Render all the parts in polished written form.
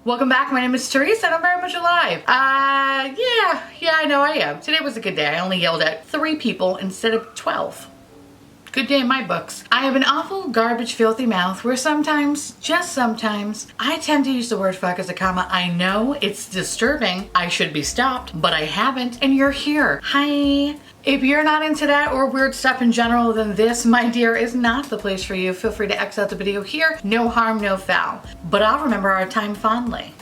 Welcome back. My name is Theresa and I'm very much alive. Yeah, I know I am. Today was a good day. I only yelled at 3 people instead of 12. Good day in my books. I have an awful, garbage, filthy mouth where sometimes, just sometimes, I tend to use the word fuck as a comma. I know it's disturbing. I should be stopped, but I haven't, and you're here. Hi. If you're not into that or weird stuff in general, then this, my dear, is not the place for you. Feel free to X out the video here. No harm, no foul. But I'll remember our time fondly.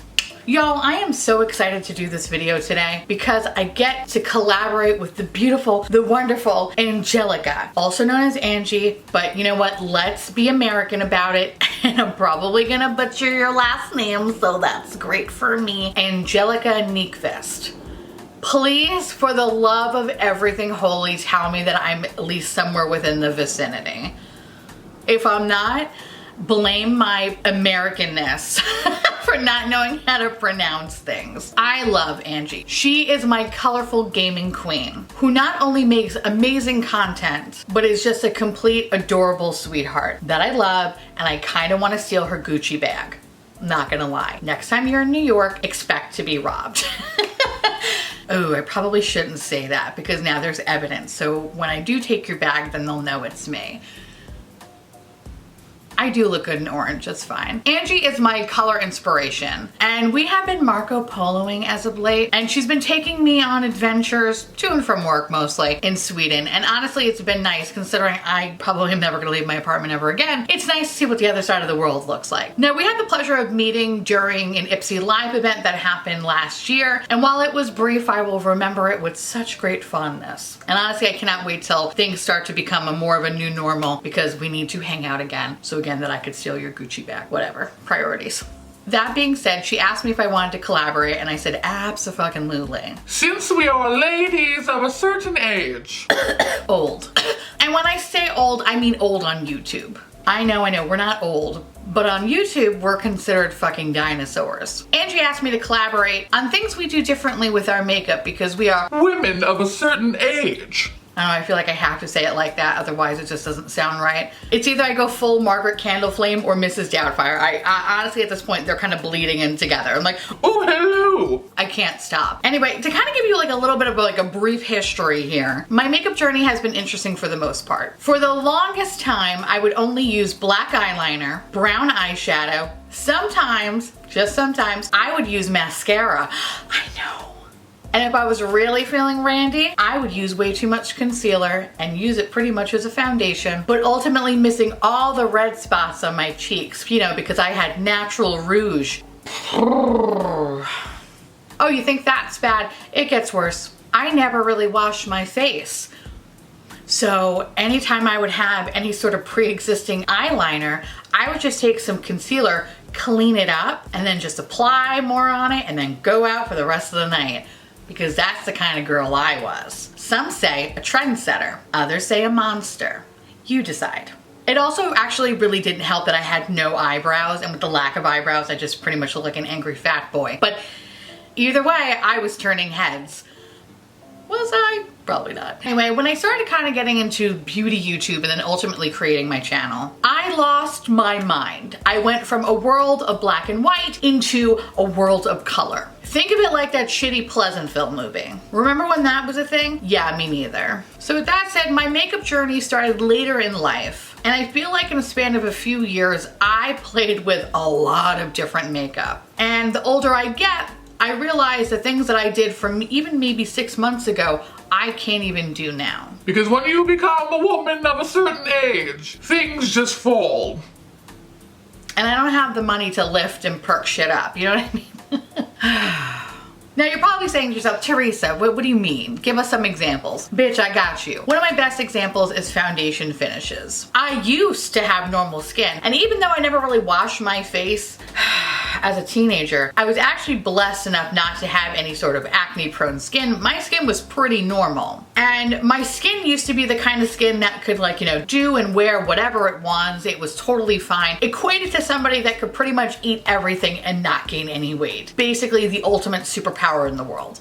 Y'all, I am so excited to do this video today because I get to collaborate with the beautiful, the wonderful Angelica, also known as Angie, but you know what? Let's be American about it. And I'm probably gonna butcher your last name, so that's great for me. Angelica Nyqvist. Please, for the love of everything holy, tell me that I'm at least somewhere within the vicinity. If I'm not, blame my Americanness for not knowing how to pronounce things. I love Angie. She is my colorful gaming queen who not only makes amazing content, but is just a complete adorable sweetheart that I love, and I kind of want to steal her Gucci bag. Not gonna lie. Next time you're in New York, expect to be robbed. Oh, I probably shouldn't say that because now there's evidence. So when I do take your bag, then they'll know it's me. I do look good in orange, that's fine. Angie is my color inspiration, and we have been Marco Poloing as of late, and she's been taking me on adventures to and from work mostly in Sweden, and honestly it's been nice considering I probably am never gonna leave my apartment ever again. It's nice to see what the other side of the world looks like. Now, we had the pleasure of meeting during an Ipsy Live event that happened last year, and while it was brief, I will remember it with such great fondness. And honestly, I cannot wait till things start to become more of a new normal because we need to hang out again. So again, that I could steal your Gucci bag, whatever, priorities. That being said, she asked me if I wanted to collaborate and I said abso-fucking-lutely. Since we are ladies of a certain age. Old. And when I say old, I mean old on YouTube. I know, we're not old, but on YouTube, we're considered fucking dinosaurs. Angie asked me to collaborate on things we do differently with our makeup because we are women of a certain age. I don't know, I feel like I have to say it like that, otherwise it just doesn't sound right. It's either I go full Margaret Candleflame or Mrs. Doubtfire. I honestly, at this point, they're kind of bleeding in together. I'm like, oh, hello. I can't stop. Anyway, to kind of give you like a little bit of like a brief history here, my makeup journey has been interesting for the most part. For the longest time, I would only use black eyeliner, brown eyeshadow, sometimes, just sometimes, I would use mascara. I know. And if I was really feeling randy, I would use way too much concealer and use it pretty much as a foundation, but ultimately missing all the red spots on my cheeks, you know, because I had natural rouge. Oh, you think that's bad? It gets worse. I never really washed my face. So anytime I would have any sort of pre-existing eyeliner, I would just take some concealer, clean it up, and then just apply more on it and then go out for the rest of the night. Because that's the kind of girl I was. Some say a trendsetter, others say a monster. You decide. It also actually really didn't help that I had no eyebrows, and with the lack of eyebrows, I just pretty much look like an angry fat boy. But either way, I was turning heads. Was I? Probably not. Anyway, when I started kind of getting into beauty YouTube and then ultimately creating my channel, I lost my mind. I went from a world of black and white into a world of color. Think of it like that shitty Pleasantville movie. Remember when that was a thing? Yeah, me neither. So with that said, my makeup journey started later in life. And I feel like in a span of a few years, I played with a lot of different makeup. And the older I get, I realize the things that I did from even maybe 6 months ago, I can't even do now. Because when you become a woman of a certain age, things just fall. And I don't have the money to lift and perk shit up, you know what I mean? Now you're probably saying to yourself, Theresa, what do you mean? Give us some examples. Bitch, I got you. One of my best examples is foundation finishes. I used to have normal skin, and even though I never really washed my face as a teenager, I was actually blessed enough not to have any sort of acne prone skin. My skin was pretty normal. And my skin used to be the kind of skin that could, like, you know, do and wear whatever it wants. It was totally fine. Equated to somebody that could pretty much eat everything and not gain any weight. Basically the ultimate superpower in the world.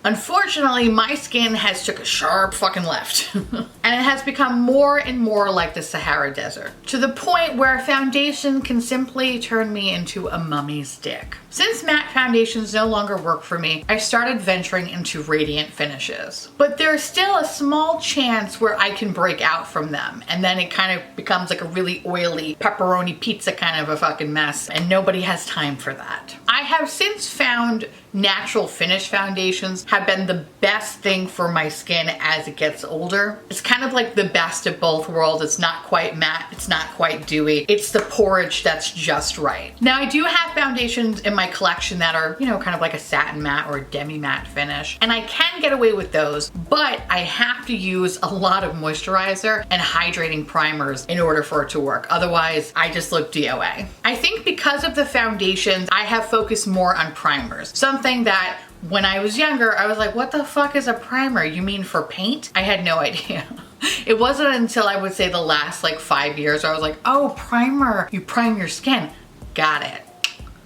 Unfortunately, my skin has took a sharp fucking left and it has become more and more like the Sahara Desert, to the point where foundation can simply turn me into a mummy's dick. Since matte foundations no longer work for me, I started venturing into radiant finishes. But there's still a small chance where I can break out from them, and then it kind of becomes like a really oily pepperoni pizza kind of a fucking mess, and nobody has time for that. I have since found natural finish foundations have been the best thing for my skin as it gets older. It's kind of like the best of both worlds. It's not quite matte, it's not quite dewy. It's the porridge that's just right. Now I do have foundations in my collection that are, you know, kind of like a satin matte or a demi matte finish, and I can get away with those, but I have to use a lot of moisturizer and hydrating primers in order for it to work. Otherwise, I just look DOA. I think because of the foundations, I have focused more on primers. Something that when I was younger, I was like, what the fuck is a primer? You mean for paint? I had no idea. It wasn't until I would say the last like 5 years where I was like, oh, primer, you prime your skin. Got it.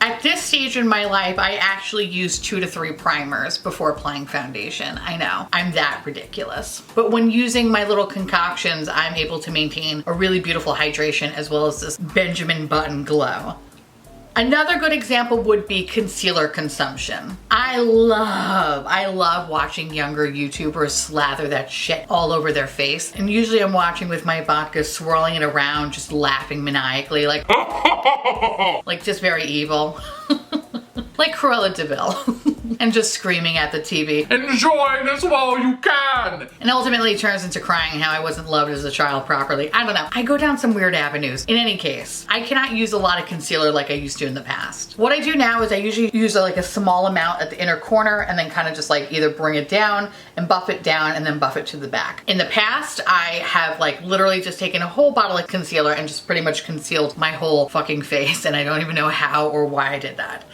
At this stage in my life, I actually use 2 to 3 primers before applying foundation. I know, I'm that ridiculous. But when using my little concoctions, I'm able to maintain a really beautiful hydration as well as this Benjamin Button glow. Another good example would be concealer consumption. I love watching younger YouTubers slather that shit all over their face. And usually I'm watching with my vodka, swirling it around, just laughing maniacally, like, like just very evil. Like Cruella de Vil. And just screaming at the TV. Enjoy this while you can! And ultimately it turns into crying how I wasn't loved as a child properly. I don't know. I go down some weird avenues. In any case, I cannot use a lot of concealer like I used to in the past. What I do now is I usually use like a small amount at the inner corner and then kind of just like either bring it down and buff it down and then buff it to the back. In the past, I have like literally just taken a whole bottle of concealer and just pretty much concealed my whole fucking face, and I don't even know how or why I did that.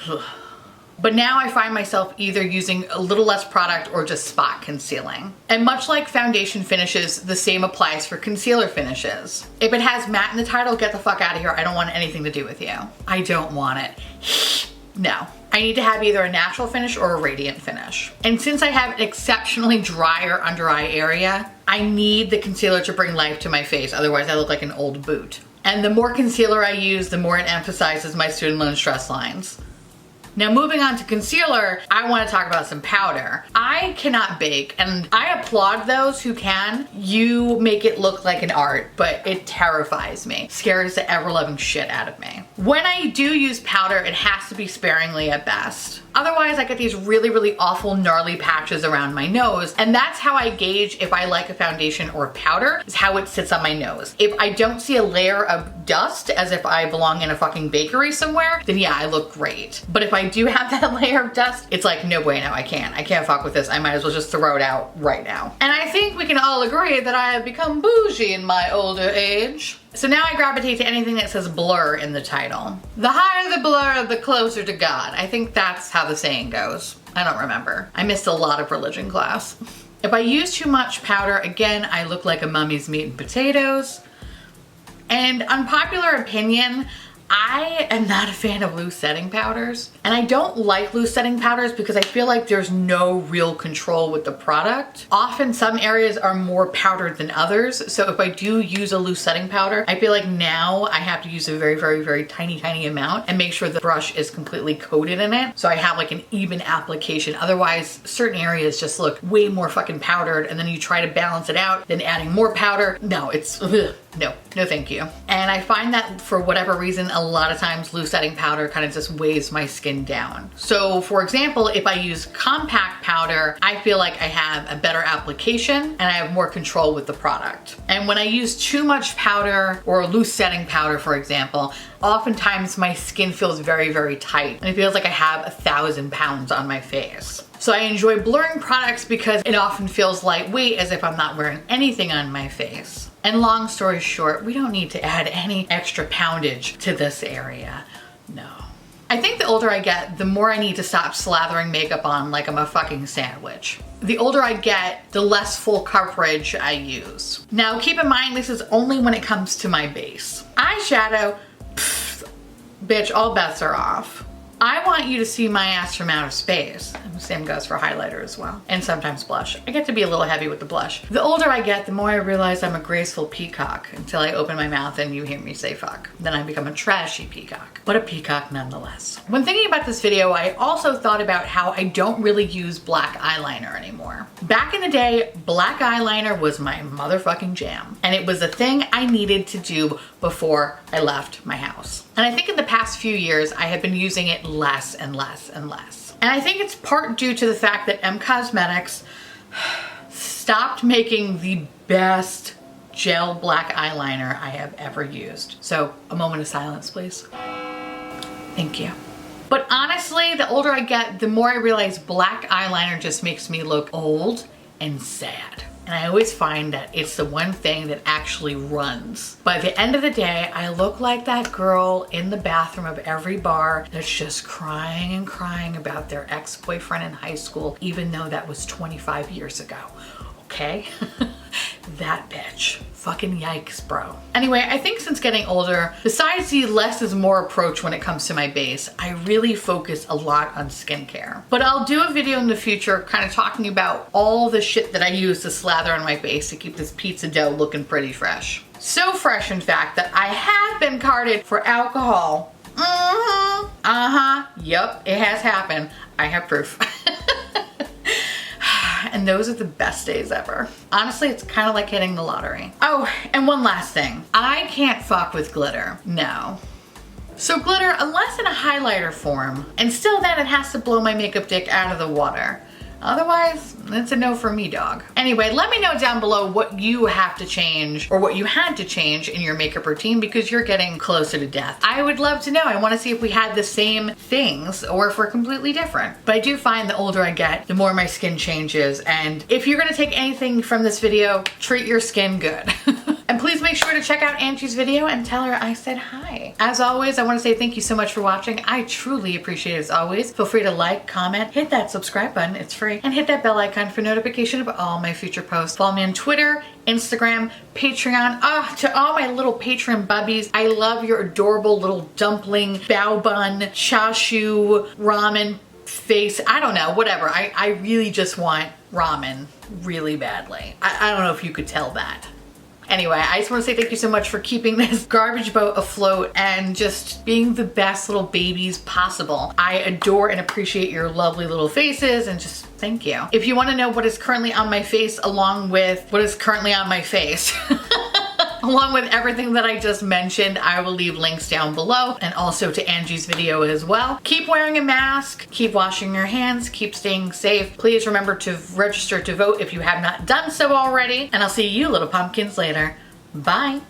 But now I find myself either using a little less product or just spot concealing. And much like foundation finishes, the same applies for concealer finishes. If it has matte in the title, get the fuck out of here. I don't want anything to do with you. I don't want it. No. I need to have either a natural finish or a radiant finish. And since I have an exceptionally drier under eye area, I need the concealer to bring life to my face. Otherwise I look like an old boot. And the more concealer I use, the more it emphasizes my student loan stress lines. Now moving on to concealer, I want to talk about some powder. I cannot bake, and I applaud those who can. You make it look like an art, but it terrifies me. Scares the ever-loving shit out of me. When I do use powder, it has to be sparingly at best. Otherwise, I get these really, really awful, gnarly patches around my nose, and that's how I gauge if I like a foundation or a powder, is how it sits on my nose. If I don't see a layer of dust, as if I belong in a fucking bakery somewhere, then yeah, I look great. But if I do have that layer of dust, it's like, no bueno, I can't fuck with this. I might as well just throw it out right now. And I think we can all agree that I have become bougie in my older age. So now I gravitate to anything that says blur in the title. The higher the blur, the closer to God. I think that's how the saying goes. I don't remember. I missed a lot of religion class. If I use too much powder, again, I look like a mummy's meat and potatoes. And unpopular opinion, I am not a fan of loose setting powders. And I don't like loose setting powders because I feel like there's no real control with the product. Often some areas are more powdered than others. So if I do use a loose setting powder, I feel like now I have to use a very, very, very tiny, tiny amount and make sure the brush is completely coated in it. So I have like an even application. Otherwise, certain areas just look way more fucking powdered, and then you try to balance it out, then adding more powder. No, it's, ugh. No thank you. And I find that for whatever reason, a lot of times loose setting powder kind of just weighs my skin down. So for example, if I use compact powder, I feel like I have a better application and I have more control with the product. And when I use too much powder or loose setting powder, for example, oftentimes my skin feels very, very tight and it feels like I have 1,000 pounds on my face. So I enjoy blurring products because it often feels lightweight, as if I'm not wearing anything on my face. And long story short, we don't need to add any extra poundage to this area. No. I think the older I get, the more I need to stop slathering makeup on like I'm a fucking sandwich. The older I get, the less full coverage I use. Now keep in mind, this is only when it comes to my base. Eyeshadow, pfft, bitch, all bets are off. I want you to see my ass from outer space. Same goes for highlighter as well. And sometimes blush. I get to be a little heavy with the blush. The older I get, the more I realize I'm a graceful peacock until I open my mouth and you hear me say fuck. Then I become a trashy peacock, but a peacock nonetheless. When thinking about this video, I also thought about how I don't really use black eyeliner anymore. Back in the day, black eyeliner was my motherfucking jam. And it was a thing I needed to do before I left my house. And I think in the past few years, I have been using it less and less and less. And I think it's part due to the fact that M Cosmetics stopped making the best gel black eyeliner I have ever used. So a moment of silence, please. Thank you. But honestly, the older I get, the more I realize black eyeliner just makes me look old and sad. And I always find that it's the one thing that actually runs. By the end of the day, I look like that girl in the bathroom of every bar that's just crying and crying about their ex-boyfriend in high school, even though that was 25 years ago. Okay? That bitch. Fucking yikes, bro. Anyway, I think since getting older, besides the less is more approach when it comes to my base, I really focus a lot on skincare. But I'll do a video in the future kind of talking about all the shit that I use to slather on my base to keep this pizza dough looking pretty fresh. So fresh, in fact, that I have been carded for alcohol. Yep, it has happened. I have proof. And those are the best days ever. Honestly, it's kind of like hitting the lottery. Oh, and one last thing. I can't fuck with glitter. No. So glitter, unless in a highlighter form, and still then it has to blow my makeup dick out of the water. Otherwise, it's a no for me, dog. Anyway, let me know down below what you have to change or what you had to change in your makeup routine because you're getting closer to death. I would love to know. I want to see if we had the same things or if we're completely different. But I do find the older I get, the more my skin changes. And if you're gonna take anything from this video, treat your skin good. And please make sure to check out Angie's video and tell her I said hi. As always, I want to say thank you so much for watching. I truly appreciate it as always. Feel free to like, comment, hit that subscribe button, it's free, and hit that bell icon for notification of all my future posts. Follow me on Twitter, Instagram, Patreon. To all my little Patreon bubbies, I love your adorable little dumpling, bao bun, chashu, ramen face. I don't know, whatever. I really just want ramen really badly. I don't know if you could tell that. Anyway, I just want to say thank you so much for keeping this garbage boat afloat and just being the best little babies possible. I adore and appreciate your lovely little faces and just thank you. If you want to know what is currently on my face along with what is currently on my face, along with everything that I just mentioned, I will leave links down below and also to Angie's video as well. Keep wearing a mask, keep washing your hands, keep staying safe. Please remember to register to vote if you have not done so already. And I'll see you little pumpkins later. Bye.